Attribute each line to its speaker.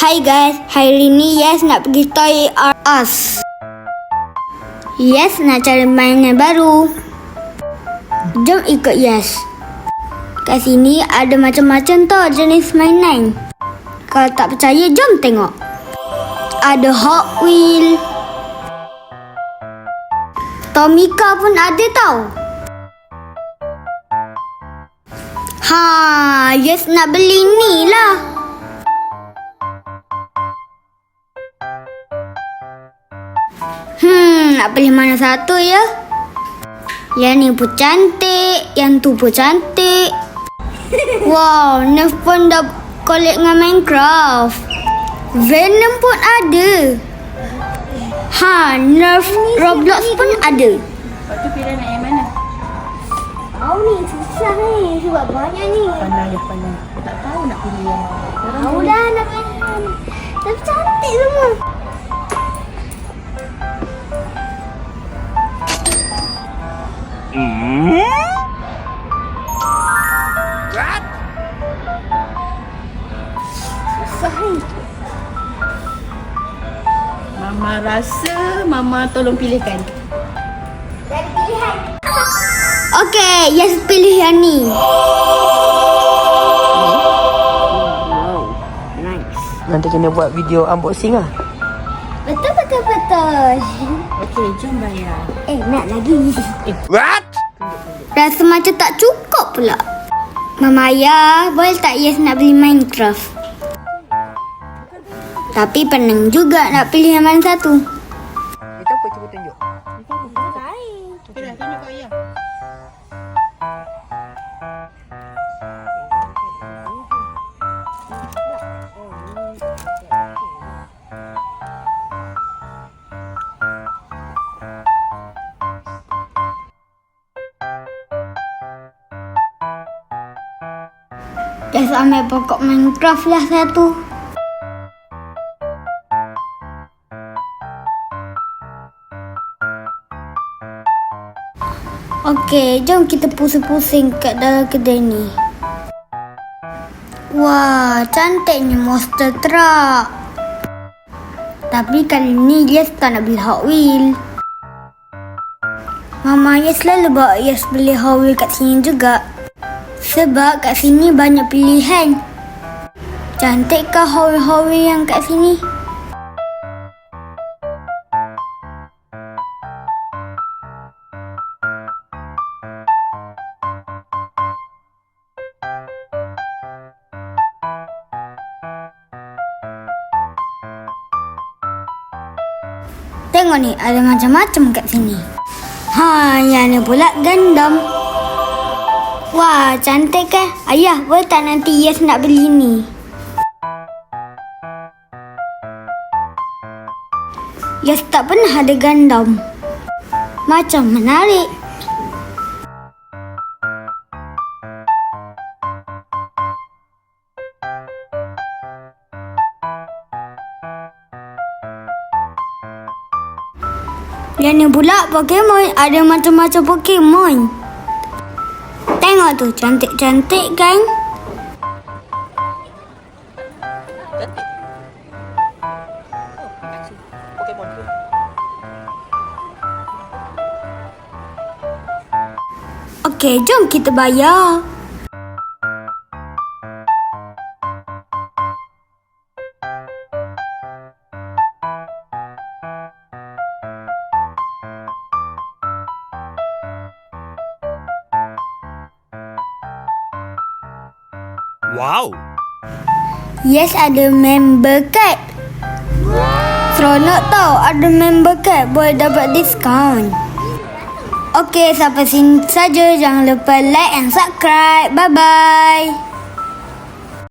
Speaker 1: Hai guys, hari ni Yes nak pergi Toys R Us. Yes nak cari mainan baru. Jom ikut Yes. Kat sini ada macam-macam tau jenis mainan. Kalau tak percaya, jom tengok. Ada Hot Wheels. Tomica pun ada tau. Yes nak beli ni lah. Nak pilih mana satu ya? Yang ni pun cantik, yang tu pun cantik. Wow, Nerf pun dah collect dengan Minecraft. Venom pun ada. Nerf Roblox pun ada.
Speaker 2: Lepas tu Fira nak yang mana?
Speaker 1: Tahu ni susah ni sebab banyak ni.
Speaker 2: Pandang. Aku tak tahu nak pilih yang mana.
Speaker 1: Tahu dah nak pilih. Tapi cantik semua. Susah ni.
Speaker 2: Mama rasa Mama tolong pilihkan.
Speaker 1: Dari pilihan. Okey, Yes pilih yang ni.
Speaker 2: Wow, nice. Nanti kena buat video unboxing lah.
Speaker 1: Betul.
Speaker 2: Okey, jom bayar.
Speaker 1: Nak lagi.
Speaker 3: What?
Speaker 1: Rasa macam tak cukup pula. Mama Ayah, boleh tak Yes nak beli Minecraft? Tapi pening juga nak pilih yang mana satu.
Speaker 2: Itu apa? Cuba tunjuk. Fira, tunjuk kat ayah.
Speaker 1: Yes ambil pokok Minecraft lah satu. Okey, jom kita pusing-pusing kat dalam kedai ni. Wah, cantiknya monster truck. Tapi kali ni Yes tak nak beli Hot Wheels. Mama Yes selalu bawa Yes beli Hot Wheels kat sini juga. Sebab kat sini banyak pilihan. Cantikkah Hot Wheels yang kat sini? Tengok ni, ada macam-macam kat sini. Yang ni pula Gundam. Wah, cantik kan? Ayah, boleh tak nanti Yes nak beli ni? Yes tak pernah ada Gundam. Macam menarik. Yang ni pula Pokemon. Ada macam-macam Pokemon. Tengok tu, cantik-cantik kan?
Speaker 2: Pokemon tu.
Speaker 1: Okey, jom kita bayar.
Speaker 3: Wow.
Speaker 1: Yes, ada member card. Seronok tau, ada member card. Boleh dapat diskaun. Okey, sampai sini saja. Jangan lupa like and subscribe. Bye-bye.